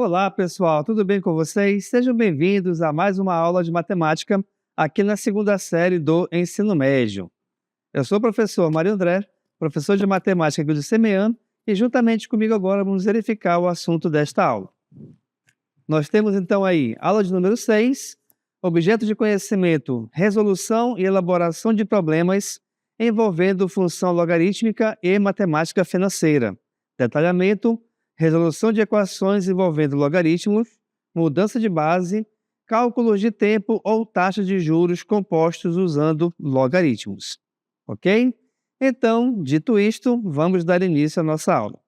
Olá, pessoal, tudo bem com vocês? Sejam bem-vindos a mais uma aula de matemática aqui na segunda série do ensino médio. Eu sou o professor Mário André, professor de matemática aqui do CMEAN, e juntamente comigo agora vamos verificar o assunto desta aula. Nós temos então aí aula de número 6, objeto de conhecimento, resolução e elaboração de problemas envolvendo função logarítmica e matemática financeira. Detalhamento, resolução de equações envolvendo logaritmos, mudança de base, cálculos de tempo ou taxas de juros compostos usando logaritmos. Ok? Então, dito isto, vamos dar início à nossa aula.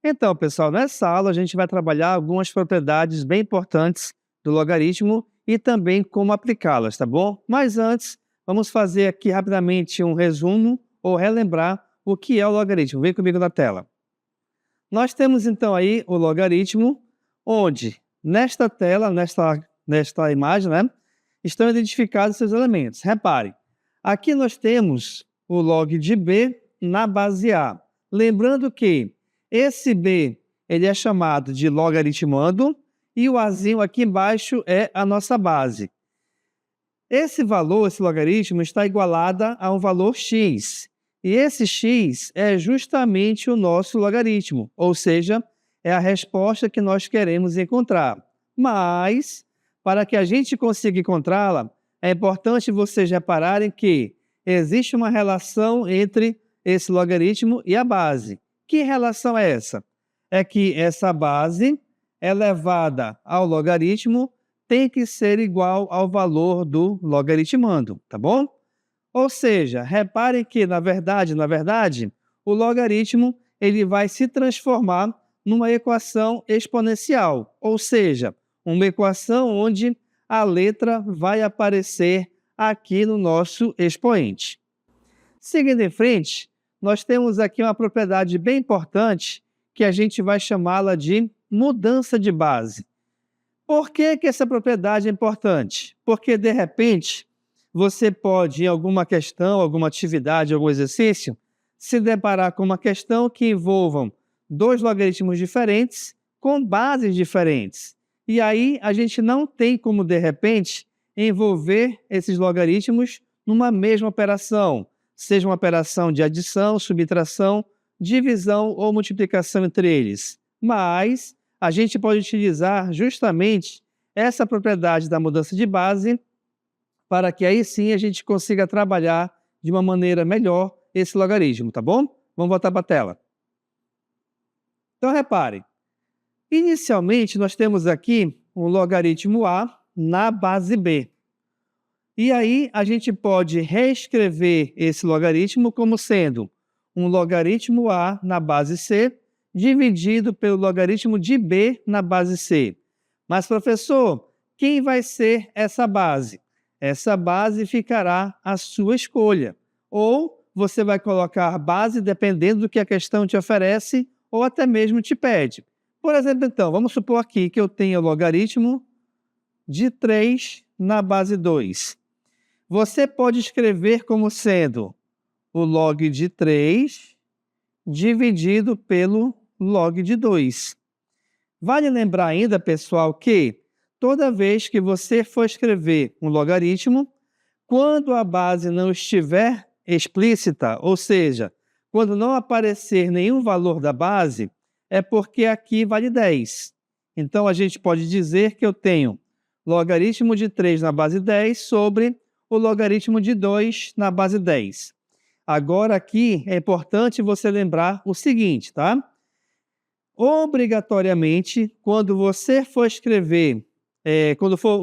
Então, pessoal, nessa aula a gente vai trabalhar algumas propriedades bem importantes do logaritmo e também como aplicá-las, tá bom? Mas antes, vamos fazer aqui rapidamente um resumo ou relembrar o que é o logaritmo. Vem comigo na tela. Nós temos então aí o logaritmo, onde nesta tela, nesta imagem, né, estão identificados seus elementos. Repare, aqui nós temos o log de B na base A. Lembrando que esse B ele é chamado de logaritmando e o Azinho aqui embaixo é a nossa base. Esse valor, esse logaritmo, está igualado a um valor x. E esse x é justamente o nosso logaritmo, ou seja, é a resposta que nós queremos encontrar. Mas, para que a gente consiga encontrá-la, é importante vocês repararem que existe uma relação entre esse logaritmo e a base. Que relação é essa? É que essa base elevada ao logaritmo tem que ser igual ao valor do logaritmando, tá bom? Ou seja, reparem que, na verdade, o logaritmo ele vai se transformar numa equação exponencial, ou seja, uma equação onde a letra vai aparecer aqui no nosso expoente. Seguindo em frente, nós temos aqui uma propriedade bem importante que a gente vai chamá-la de mudança de base. Por que essa propriedade é importante? Porque, de repente, você pode, em alguma questão, alguma atividade, algum exercício, se deparar com uma questão que envolvam dois logaritmos diferentes com bases diferentes. E aí a gente não tem como, de repente, envolver esses logaritmos numa mesma operação, seja uma operação de adição, subtração, divisão ou multiplicação entre eles. Mas a gente pode utilizar justamente essa propriedade da mudança de base para que aí sim a gente consiga trabalhar de uma maneira melhor esse logaritmo, tá bom? Vamos voltar para a tela. Então, repare, inicialmente nós temos aqui um logaritmo A na base B. E aí a gente pode reescrever esse logaritmo como sendo um logaritmo A na base C dividido pelo logaritmo de B na base C. Mas, professor, quem vai ser essa base? Essa base ficará à sua escolha. Ou você vai colocar base dependendo do que a questão te oferece ou até mesmo te pede. Por exemplo, então, vamos supor aqui que eu tenha o logaritmo de 3 na base 2. Você pode escrever como sendo o log de 3 dividido pelo log de 2. Vale lembrar ainda, pessoal, que toda vez que você for escrever um logaritmo, quando a base não estiver explícita, ou seja, quando não aparecer nenhum valor da base, é porque aqui vale 10. Então, a gente pode dizer que eu tenho logaritmo de 3 na base 10 sobre o logaritmo de 2 na base 10. Agora, aqui é importante você lembrar o seguinte, tá? Obrigatoriamente, quando você for escrever,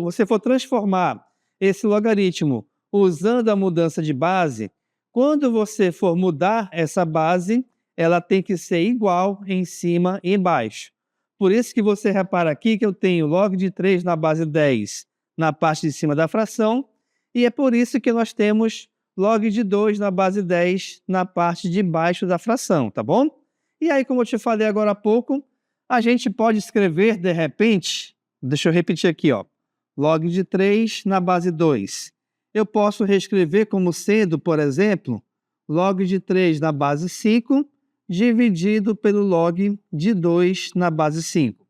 você for transformar esse logaritmo usando a mudança de base, quando você for mudar essa base, ela tem que ser igual em cima e embaixo. Por isso que você repara aqui que eu tenho log de 3 na base 10 na parte de cima da fração, e é por isso que nós temos log de 2 na base 10 na parte de baixo da fração, tá bom? E aí, como eu te falei agora há pouco, a gente pode escrever, de repente, deixa eu repetir aqui, ó, log de 3 na base 2. eu posso reescrever como sendo, por exemplo, log de 3 na base 5 dividido pelo log de 2 na base 5.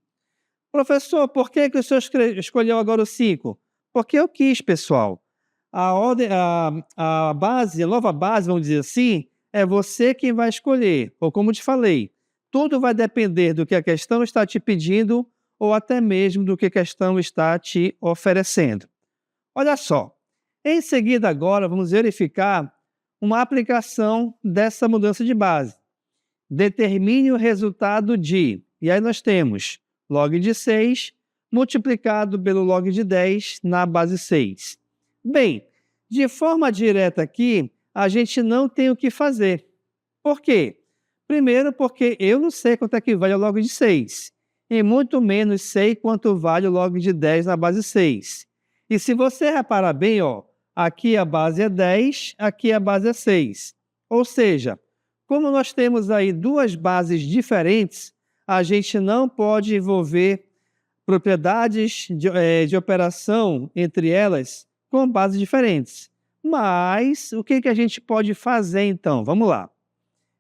Professor, por que o senhor escolheu agora o 5? Porque eu quis, pessoal. A base, a nova base, vamos dizer assim, é você quem vai escolher. Ou como te falei, tudo vai depender do que a questão está te pedindo ou até mesmo do que a questão está te oferecendo. Olha só, em seguida agora vamos verificar uma aplicação dessa mudança de base. Determine o resultado de, e aí nós temos log de 6 multiplicado pelo log de 10 na base 6. Bem, de forma direta aqui, a gente não tem o que fazer. Por quê? Primeiro, porque eu não sei quanto é que vale o log de 6, e muito menos sei quanto vale o log de 10 na base 6. E se você reparar bem, ó, aqui a base é 10, aqui a base é 6. Ou seja, como nós temos aí duas bases diferentes, a gente não pode envolver propriedades de operação entre elas com bases diferentes. Mas o que a gente pode fazer então? Vamos lá.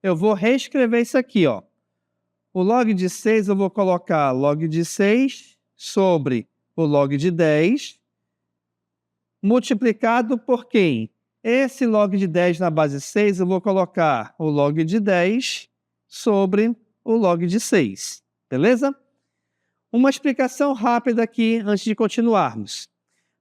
Eu vou reescrever isso aqui, ó. O log de 6 eu vou colocar log de 6 sobre o log de 10 multiplicado por quem? Esse log de 10 na base 6 eu vou colocar o log de 10 sobre o log de 6. Beleza? Uma explicação rápida aqui antes de continuarmos.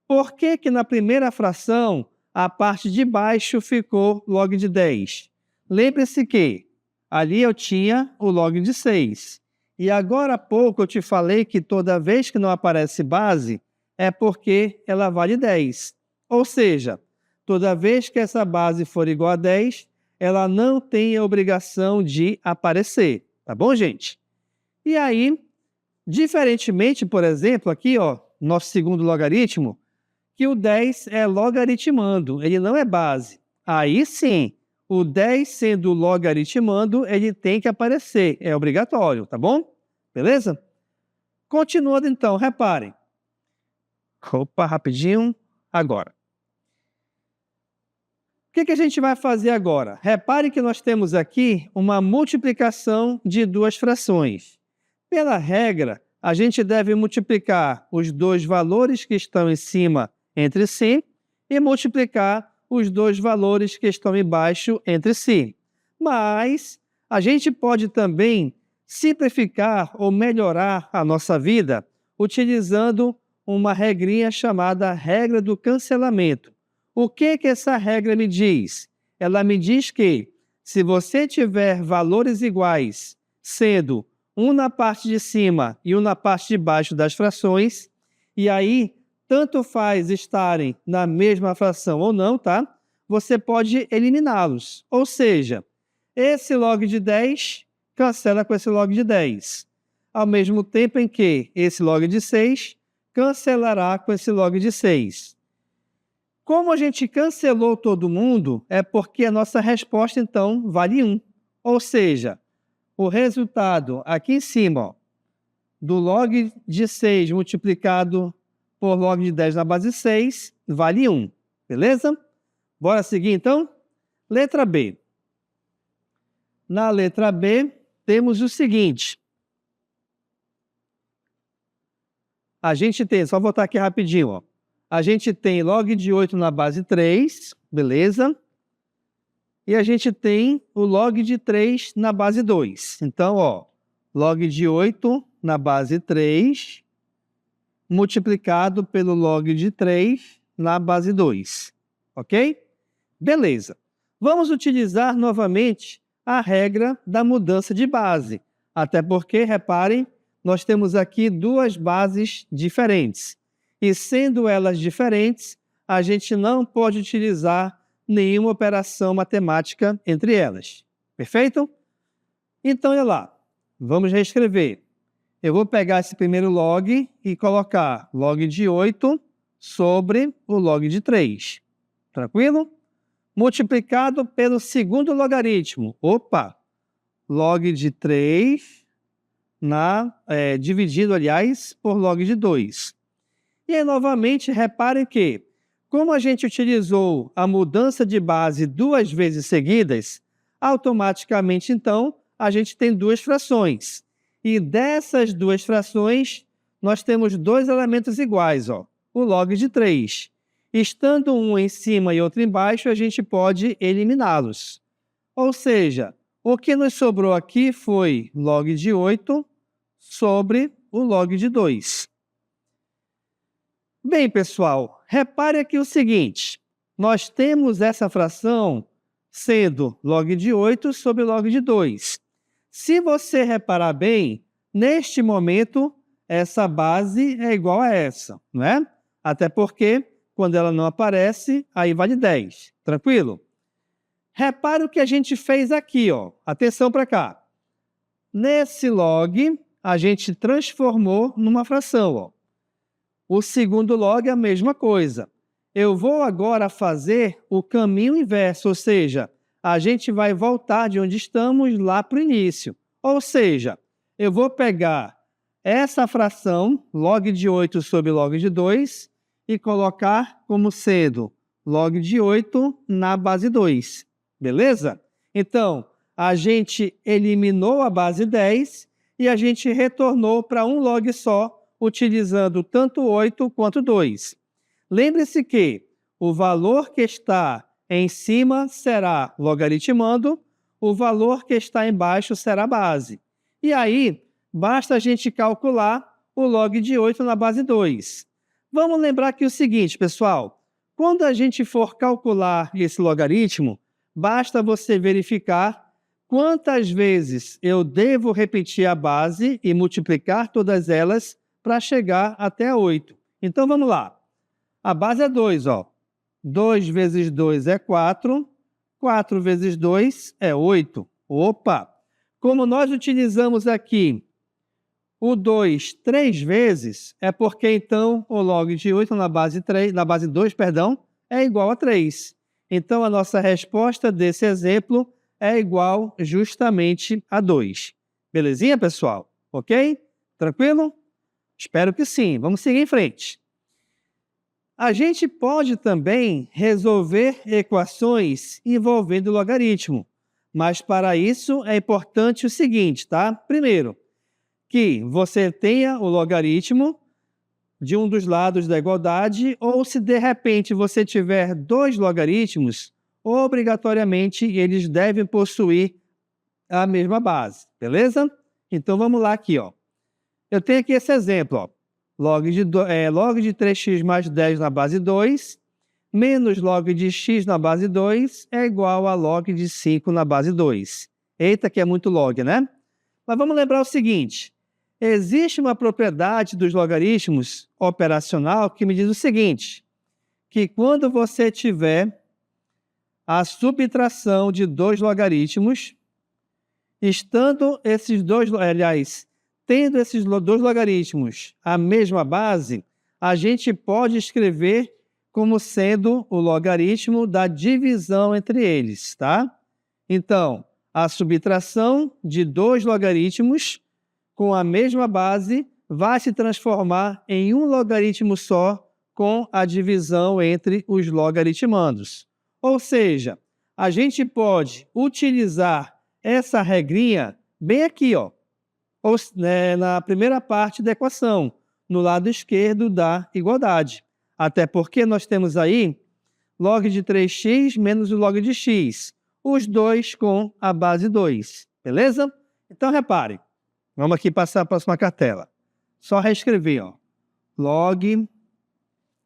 Por que que na primeira fração a parte de baixo ficou log de 10? Lembre-se que ali eu tinha o log de 6. E agora há pouco eu te falei que toda vez que não aparece base é porque ela vale 10. Ou seja, toda vez que essa base for igual a 10, ela não tem a obrigação de aparecer. Tá bom, gente? E aí, diferentemente, por exemplo, aqui, ó, nosso segundo logaritmo, que o 10 é logaritmando, ele não é base. Aí sim, o 10 sendo logaritmando, ele tem que aparecer, é obrigatório, tá bom? Beleza? Continuando então, reparem. Opa, rapidinho, agora. O que a gente vai fazer agora? Repare que nós temos aqui uma multiplicação de duas frações. Pela regra, a gente deve multiplicar os dois valores que estão em cima entre si e multiplicar os dois valores que estão embaixo entre si. Mas a gente pode também simplificar ou melhorar a nossa vida utilizando uma regrinha chamada regra do cancelamento. O que essa regra me diz? Ela me diz que se você tiver valores iguais, sendo um na parte de cima e um na parte de baixo das frações, e aí tanto faz estarem na mesma fração ou não, tá? Você pode eliminá-los. Ou seja, esse log de 10 cancela com esse log de 10, ao mesmo tempo em que esse log de 6 cancelará com esse log de 6. Como a gente cancelou todo mundo, é porque a nossa resposta, então, vale 1. Ou seja, o resultado aqui em cima, ó, do log de 6 multiplicado por log de 10 na base 6, vale 1. Beleza? Bora seguir, então? Letra B. Na letra B, temos o seguinte. A gente tem, só voltar aqui rapidinho, ó. A gente tem log de 8 na base 3, beleza? E a gente tem o log de 3 na base 2. Então, ó, log de 8 na base 3 multiplicado pelo log de 3 na base 2. Ok? Beleza. Vamos utilizar novamente a regra da mudança de base. Até porque, reparem, nós temos aqui duas bases diferentes. E sendo elas diferentes, a gente não pode utilizar nenhuma operação matemática entre elas. Perfeito? Então, olha lá. Vamos reescrever. Eu vou pegar esse primeiro log e colocar log de 8 sobre o log de 3. Tranquilo? Multiplicado pelo segundo logaritmo. Opa! Log de 3 dividido, aliás, por log de 2. E aí, novamente, reparem que, Como a gente utilizou a mudança de base 2 vezes seguidas, automaticamente, então, a gente tem 2 frações. E dessas 2 frações, nós temos 2 elementos iguais, ó, o log de 3. Estando um em cima e outro embaixo, a gente pode eliminá-los. Ou seja, o que nos sobrou aqui foi log de 8 sobre o log de 2. Bem, pessoal, repare aqui o seguinte, nós temos essa fração sendo log de 8 sobre log de 2. Se você reparar bem, neste momento, essa base é igual a essa, não é? Até porque, quando ela não aparece, aí vale 10. Tranquilo? Repare o que a gente fez aqui, ó. Atenção para cá. Nesse log, a gente transformou numa fração, ó. O segundo log é a mesma coisa. Eu vou agora fazer o caminho inverso, ou seja, a gente vai voltar de onde estamos lá para o início. Ou seja, eu vou pegar essa fração, log de 8 sobre log de 2, e colocar como sendo log de 8 na base 2. Beleza? Então, a gente eliminou a base 10 e a gente retornou para um log só, utilizando tanto 8 quanto 2. Lembre-se que o valor que está em cima será logaritmando, o valor que está embaixo será base. E aí, basta a gente calcular o log de 8 na base 2. Vamos lembrar aqui o seguinte, pessoal. Quando a gente for calcular esse logaritmo, basta você verificar quantas vezes eu devo repetir a base e multiplicar todas elas para chegar até 8. Então, vamos lá. A base é 2, ó. 2 vezes 2 é 4. 4 vezes 2 é 8. Opa! Como nós utilizamos aqui o 2 3 vezes, é porque, então, o log de 8 na base 2, é igual a 3. Então, a nossa resposta desse exemplo é igual justamente a 2. Belezinha, pessoal? Ok? Tranquilo? Espero que sim. Vamos seguir em frente. A gente pode também resolver equações envolvendo logaritmo, mas para isso é importante o seguinte, tá? Primeiro, que você tenha o logaritmo de um dos lados da igualdade, ou se de repente você tiver 2 logaritmos, obrigatoriamente eles devem possuir a mesma base, beleza? Então vamos lá aqui, ó. Eu tenho aqui esse exemplo, ó. Log de 3x mais 10 na base 2, menos log de x na base 2 é igual a log de 5 na base 2. Eita, que é muito log, né? Mas vamos lembrar o seguinte, existe uma propriedade dos logaritmos operacional que me diz o seguinte, que quando você tiver a subtração de 2 logaritmos, tendo esses 2 logaritmos a mesma base, a gente pode escrever como sendo o logaritmo da divisão entre eles, tá? Então, a subtração de 2 logaritmos com a mesma base vai se transformar em um logaritmo só com a divisão entre os logaritmandos. Ou seja, a gente pode utilizar essa regrinha bem aqui, ó, na primeira parte da equação, no lado esquerdo da igualdade. Até porque nós temos aí log de 3x menos o log de x, os dois com a base 2, beleza? Então, repare, vamos aqui passar a próxima cartela. Só reescrever, ó, log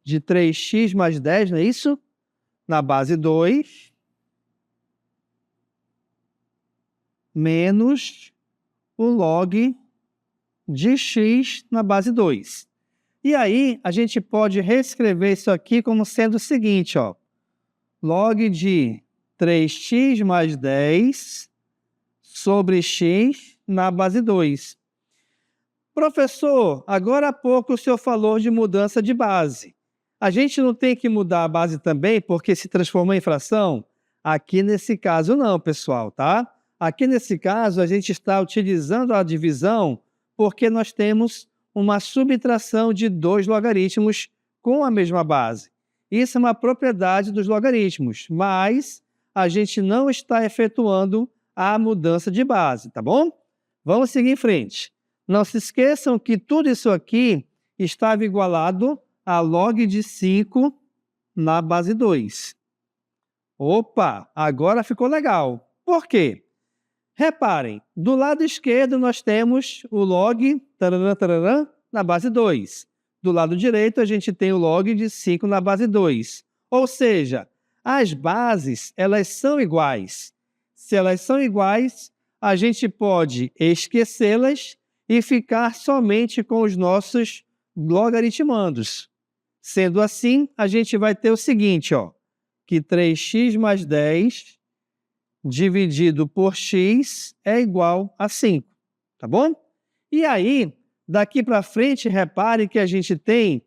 de 3x mais 10, não é isso? Na base 2, menos o log de x na base 2. E aí, a gente pode reescrever isso aqui como sendo o seguinte, ó, log de 3x mais 10 sobre x na base 2. Professor, agora há pouco o senhor falou de mudança de base. A gente não tem que mudar a base também porque se transformou em fração? Aqui nesse caso não, pessoal, tá? Aqui nesse caso a gente está utilizando a divisão porque nós temos uma subtração de 2 logaritmos com a mesma base. Isso é uma propriedade dos logaritmos, mas a gente não está efetuando a mudança de base, tá bom? Vamos seguir em frente. Não se esqueçam que tudo isso aqui estava igualado a log de 5 na base 2. Opa, agora ficou legal. Por quê? Reparem, do lado esquerdo nós temos o log tararã, tararã, na base 2. Do lado direito a gente tem o log de 5 na base 2. Ou seja, as bases elas são iguais. Se elas são iguais, a gente pode esquecê-las e ficar somente com os nossos logaritmandos. Sendo assim, a gente vai ter o seguinte, ó, que 3x mais 10 dividido por x é igual a 5, tá bom? E aí, daqui para frente, repare que a gente tem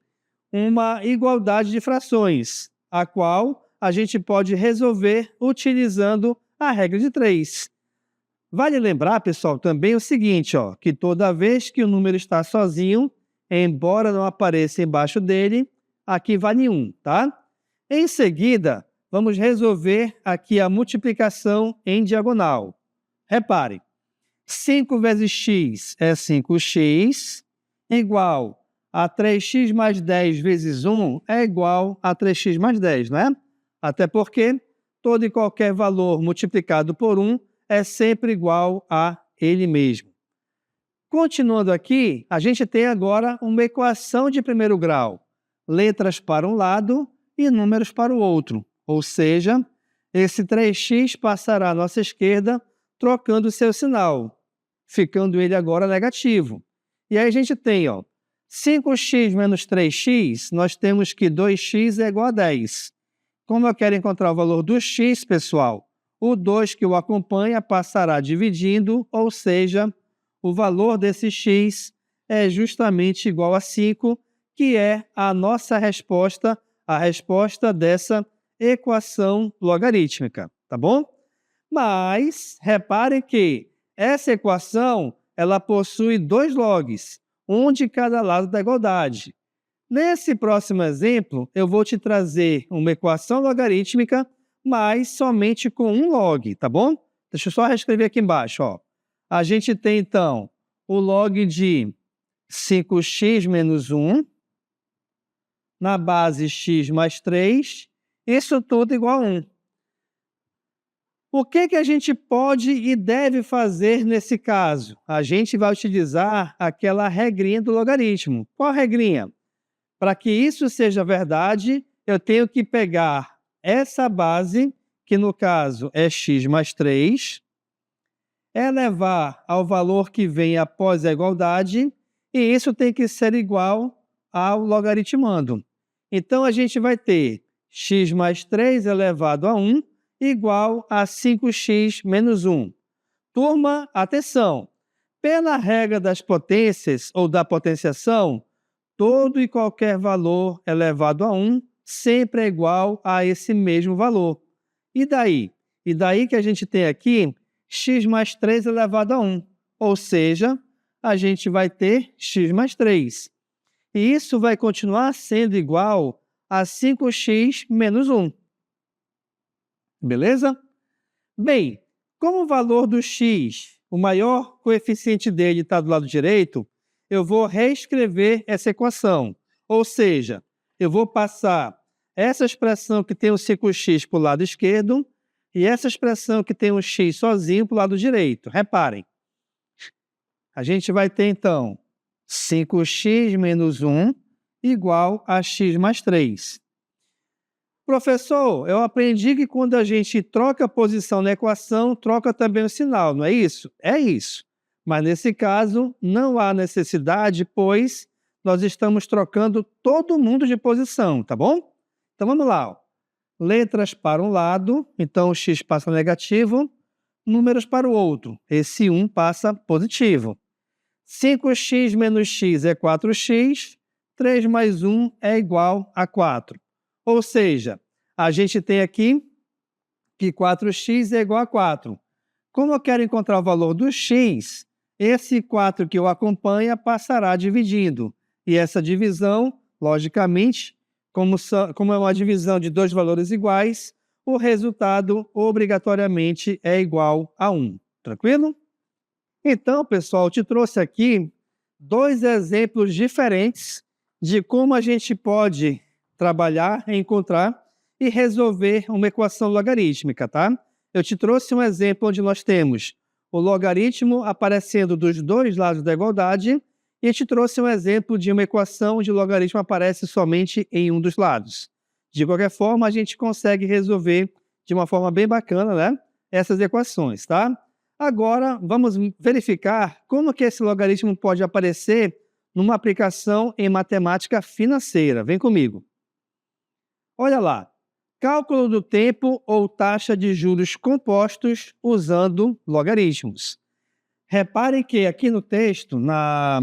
uma igualdade de frações, a qual a gente pode resolver utilizando a regra de 3. Vale lembrar, pessoal, também o seguinte, ó, que toda vez que o número está sozinho, embora não apareça embaixo dele, aqui vale 1, tá? Em seguida, vamos resolver aqui a multiplicação em diagonal. Repare, 5 vezes x é 5x, igual a 3x mais 10 vezes 1 é igual a 3x mais 10, não é? Até porque todo e qualquer valor multiplicado por 1 é sempre igual a ele mesmo. Continuando aqui, a gente tem agora uma equação de primeiro grau. Letras para um lado e números para o outro. Ou seja, esse 3x passará à nossa esquerda trocando seu sinal, ficando ele agora negativo. E aí a gente tem, ó, 5x menos 3x, nós temos que 2x é igual a 10. Como eu quero encontrar o valor do x, pessoal, o 2 que o acompanha passará dividindo, ou seja, o valor desse x é justamente igual a 5, que é a nossa resposta, a resposta dessa equação logarítmica, tá bom? Mas reparem que essa equação ela possui 2 logs, um de cada lado da igualdade. Nesse próximo exemplo, eu vou te trazer uma equação logarítmica, mas somente com um log, tá bom? Deixa eu só reescrever aqui embaixo, ó. A gente tem, então, o log de 5x menos 1 na base x mais 3, isso tudo igual a 1. O que a gente pode e deve fazer nesse caso? A gente vai utilizar aquela regrinha do logaritmo. Qual regrinha? Para que isso seja verdade, eu tenho que pegar essa base, que no caso é x mais 3, elevar ao valor que vem após a igualdade, e isso tem que ser igual ao logaritmando. Então, a gente vai ter x mais 3 elevado a 1 igual a 5x menos 1. Turma, atenção! Pela regra das potências ou da potenciação, todo e qualquer valor elevado a 1 sempre é igual a esse mesmo valor. E daí? E daí que a gente tem aqui x mais 3 elevado a 1, ou seja, a gente vai ter x mais 3. E isso vai continuar sendo igual a 5x menos 1. Beleza? Bem, como o valor do x, o maior coeficiente dele está do lado direito, eu vou reescrever essa equação. Ou seja, eu vou passar essa expressão que tem o 5x para o lado esquerdo e essa expressão que tem um x sozinho para o lado direito. Reparem. A gente vai ter, então, 5x menos 1 igual a x mais 3. Professor, eu aprendi que quando a gente troca a posição na equação, troca também o sinal, não é isso? É isso. Mas nesse caso, não há necessidade, pois nós estamos trocando todo mundo de posição, tá bom? Então vamos lá. Ó. Letras para um lado, então o x passa negativo, números para o outro, esse 1 passa positivo. 5x menos x é 4x, 3 mais 1 é igual a 4. Ou seja, a gente tem aqui que 4x é igual a 4. Como eu quero encontrar o valor do x, esse 4 que o acompanha passará dividindo. E essa divisão, logicamente, como é uma divisão de dois valores iguais, o resultado obrigatoriamente é igual a 1. Tranquilo? Então, pessoal, eu te trouxe aqui dois exemplos diferentes de como a gente pode trabalhar, encontrar e resolver uma equação logarítmica, tá? Eu te trouxe um exemplo onde nós temos o logaritmo aparecendo dos dois lados da igualdade e te trouxe um exemplo de uma equação onde o logaritmo aparece somente em um dos lados. De qualquer forma, a gente consegue resolver de uma forma bem bacana, né, essas equações, tá? Agora, vamos verificar como que esse logaritmo pode aparecer numa aplicação em matemática financeira. Vem comigo. Olha lá. Cálculo do tempo ou taxa de juros compostos usando logaritmos. Reparem que aqui no texto, na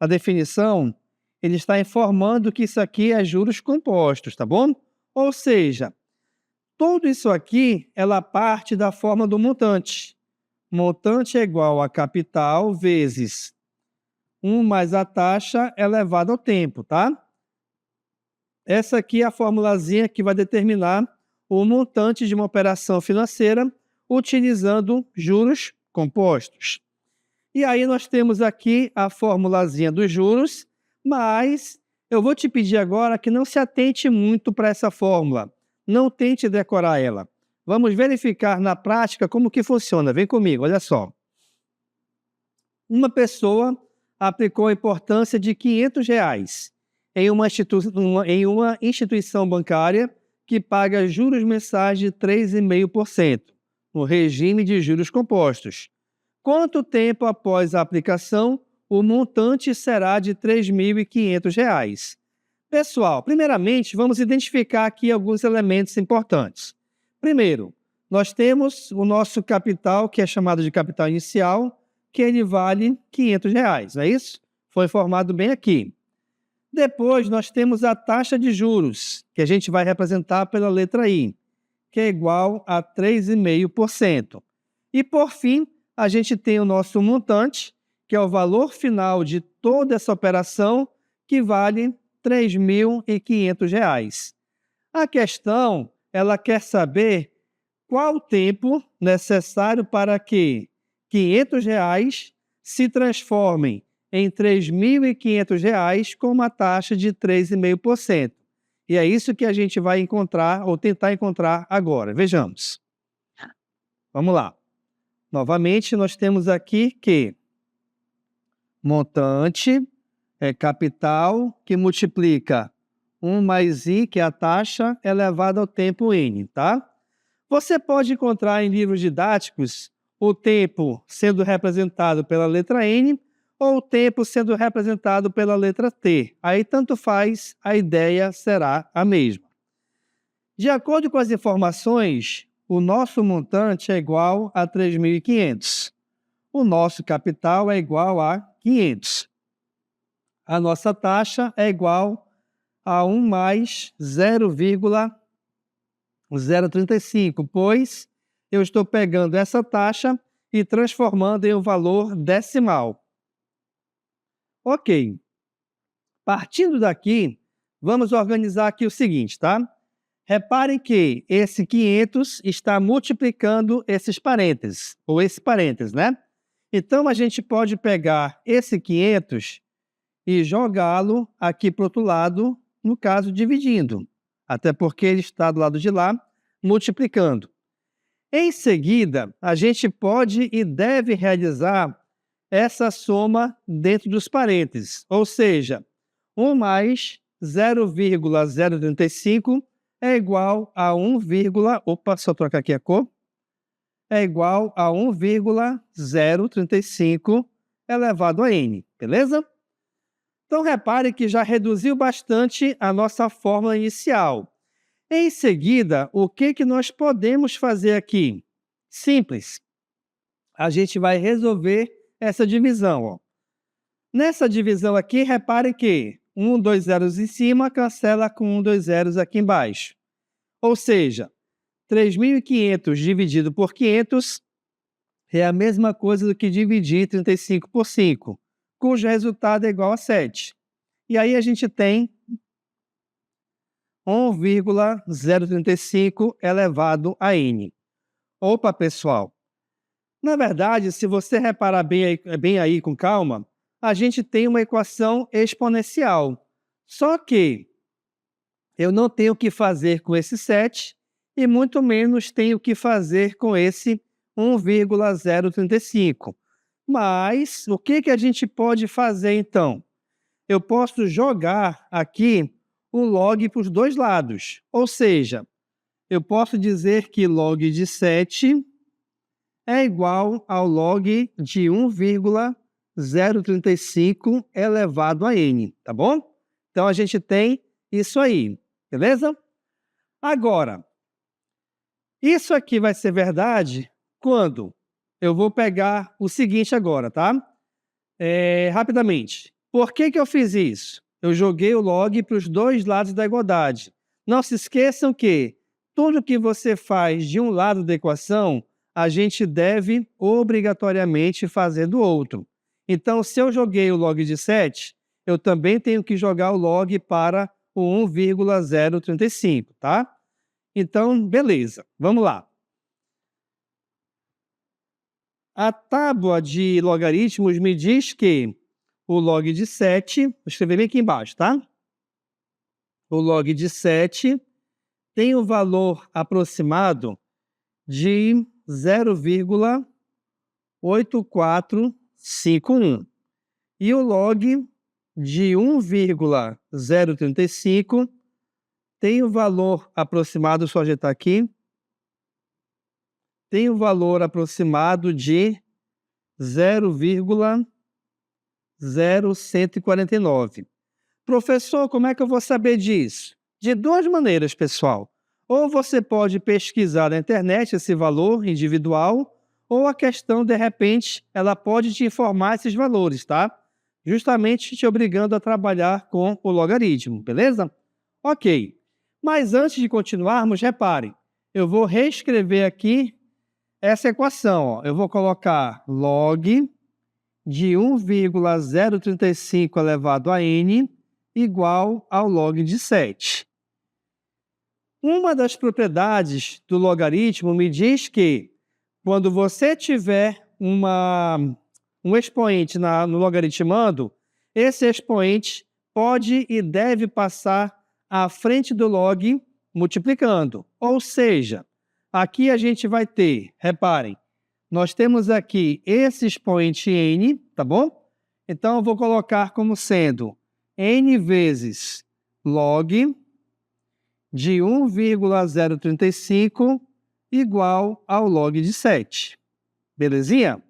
definição, ele está informando que isso aqui é juros compostos, tá bom? Ou seja, tudo isso aqui, ela parte da forma do montante. Montante é igual a capital vezes 1 mais a taxa elevado ao tempo, tá? Essa aqui é a formulazinha que vai determinar o montante de uma operação financeira utilizando juros compostos. E aí nós temos aqui a formulazinha dos juros, mas eu vou te pedir agora que não se atente muito para essa fórmula. Não tente decorar ela. Vamos verificar na prática como que funciona. Vem comigo, olha só. Uma pessoa aplicou a importância de R$ 500 em uma instituição bancária que paga juros mensais de 3,5%, no regime de juros compostos. Quanto tempo após a aplicação o montante será de R$ 3.500? Pessoal, primeiramente, vamos identificar aqui alguns elementos importantes. Primeiro, nós temos o nosso capital, que é chamado de capital inicial, que ele vale R$ 500, não é isso? Foi informado bem aqui. Depois, nós temos a taxa de juros, que a gente vai representar pela letra I, que é igual a 3,5%. E, por fim, a gente tem o nosso montante, que é o valor final de toda essa operação, que vale R$ 3.500. A questão, ela quer saber qual o tempo necessário para que R$ 500 se transformem em R$ 3.500 com uma taxa de 3,5%. E é isso que a gente vai encontrar, ou tentar encontrar agora. Vejamos. Vamos lá. Novamente, nós temos aqui que montante é capital que multiplica 1 mais I, que é a taxa, elevado ao tempo N, tá? Você pode encontrar em livros didáticos o tempo sendo representado pela letra N ou o tempo sendo representado pela letra T. Aí tanto faz, a ideia será a mesma. De acordo com as informações, o nosso montante é igual a 3.500. O nosso capital é igual a 500. A nossa taxa é igual a 1 mais 0,035, pois eu estou pegando essa taxa e transformando em um valor decimal. Ok. Partindo daqui, vamos organizar aqui o seguinte, tá? Reparem que esse 500 está multiplicando esses parênteses, ou esse parênteses, né? Então, a gente pode pegar esse 500 e jogá-lo aqui para o outro lado, no caso, dividindo. Até porque ele está do lado de lá, multiplicando. Em seguida, a gente pode e deve realizar essa soma dentro dos parênteses. Ou seja, 1 mais 0,035 é igual a 1, opa, só trocar aqui a cor. É igual a 1,035 elevado a n, beleza? Então, repare que já reduziu bastante a nossa fórmula inicial. Em seguida, o que nós podemos fazer aqui? Simples. A gente vai resolver essa divisão. Ó. Nessa divisão aqui, repare que 2 zeros em cima cancela com 2 zeros aqui embaixo. Ou seja, 3.500 dividido por 500 é a mesma coisa do que dividir 35 por 5, cujo resultado é igual a 7. E aí a gente tem 1,035 elevado a n. Opa, pessoal! Na verdade, se você reparar bem aí com calma, a gente tem uma equação exponencial. Só que eu não tenho o que fazer com esse 7 e muito menos tenho o que fazer com esse 1,035. Mas o que a gente pode fazer então? Eu posso jogar aqui o log para os dois lados. Ou seja, eu posso dizer que log de 7 é igual ao log de 1,035 elevado a n, tá bom? Então, a gente tem isso aí, beleza? Agora, isso aqui vai ser verdade quando eu vou pegar o seguinte agora, tá? Rapidamente. Por que eu fiz isso? Eu joguei o log para os dois lados da igualdade. Não se esqueçam que tudo que você faz de um lado da equação, a gente deve obrigatoriamente fazer do outro. Então, se eu joguei o log de 7, eu também tenho que jogar o log para o 1,035, tá? Então, beleza, vamos lá. A tábua de logaritmos me diz que o log de 7, vou escrever bem aqui embaixo, tá? O log de 7 tem o valor aproximado de 0,8451. E o log de 1,035 tem o valor aproximado, só ajeitar aqui, tem o valor aproximado de 0,0149. Professor, como é que eu vou saber disso? De duas maneiras, pessoal. Ou você pode pesquisar na internet esse valor individual, ou a questão, de repente, ela pode te informar esses valores, tá? Justamente te obrigando a trabalhar com o logaritmo, beleza? Ok. Mas antes de continuarmos, reparem, eu vou reescrever aqui essa equação. Ó. Eu vou colocar log de 1,035 elevado a n igual ao log de 7. Uma das propriedades do logaritmo me diz que, quando você tiver um expoente no logaritmando, esse expoente pode e deve passar à frente do log multiplicando. Ou seja, aqui a gente vai ter, reparem, nós temos aqui esse expoente n, tá bom? Então, eu vou colocar como sendo n vezes log de 1,035 igual ao log de 7. Belezinha?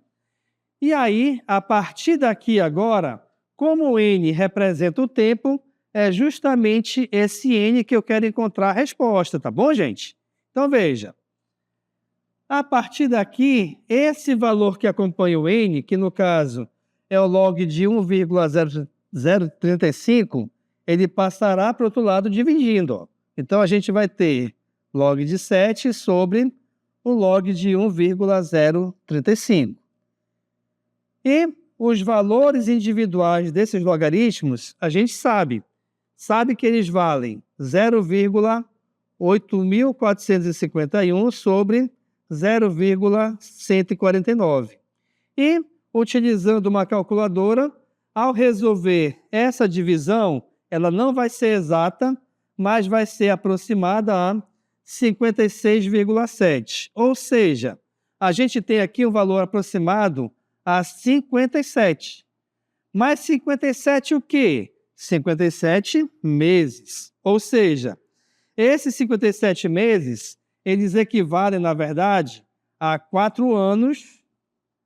E aí, a partir daqui agora, como o n representa o tempo, é justamente esse n que eu quero encontrar a resposta, tá bom, gente? Então, veja. A partir daqui, esse valor que acompanha o n, que no caso é o log de 1,035, ele passará para o outro lado dividindo. Ó. Então, a gente vai ter log de 7 sobre o log de 1,035. E os valores individuais desses logaritmos, a gente sabe que eles valem 0,8451 sobre 0,149. E, utilizando uma calculadora, ao resolver essa divisão, ela não vai ser exata, mas vai ser aproximada a 56,7. Ou seja, a gente tem aqui um valor aproximado a 57. Mas 57 o quê? 57 meses. Ou seja, esses 57 meses, eles equivalem, na verdade, a 4 anos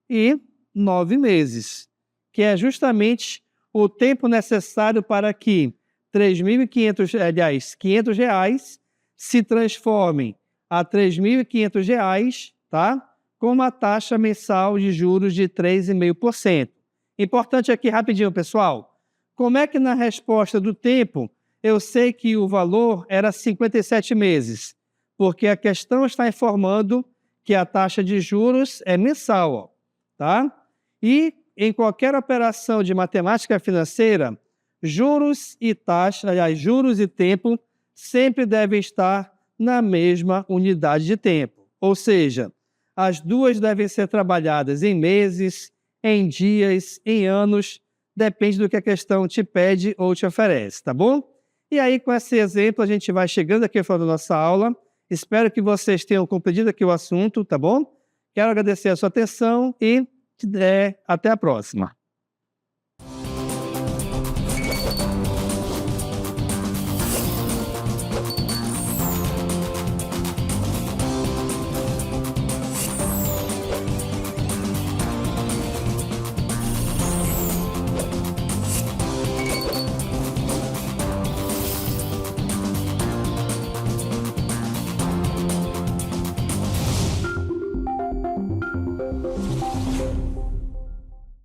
e 9 meses, que é justamente o tempo necessário para que R$500 se transformem a R$3.500, tá? Com uma taxa mensal de juros de 3,5%. Importante aqui rapidinho, pessoal. Como é que na resposta do tempo eu sei que o valor era 57 meses? Porque a questão está informando que a taxa de juros é mensal, ó, tá? E em qualquer operação de matemática financeira, juros e taxa, aliás, juros e tempo sempre devem estar na mesma unidade de tempo. Ou seja, as duas devem ser trabalhadas em meses, em dias, em anos, depende do que a questão te pede ou te oferece, tá bom? E aí, com esse exemplo, a gente vai chegando aqui ao final da nossa aula. Espero que vocês tenham compreendido aqui o assunto, tá bom? Quero agradecer a sua atenção e até a próxima.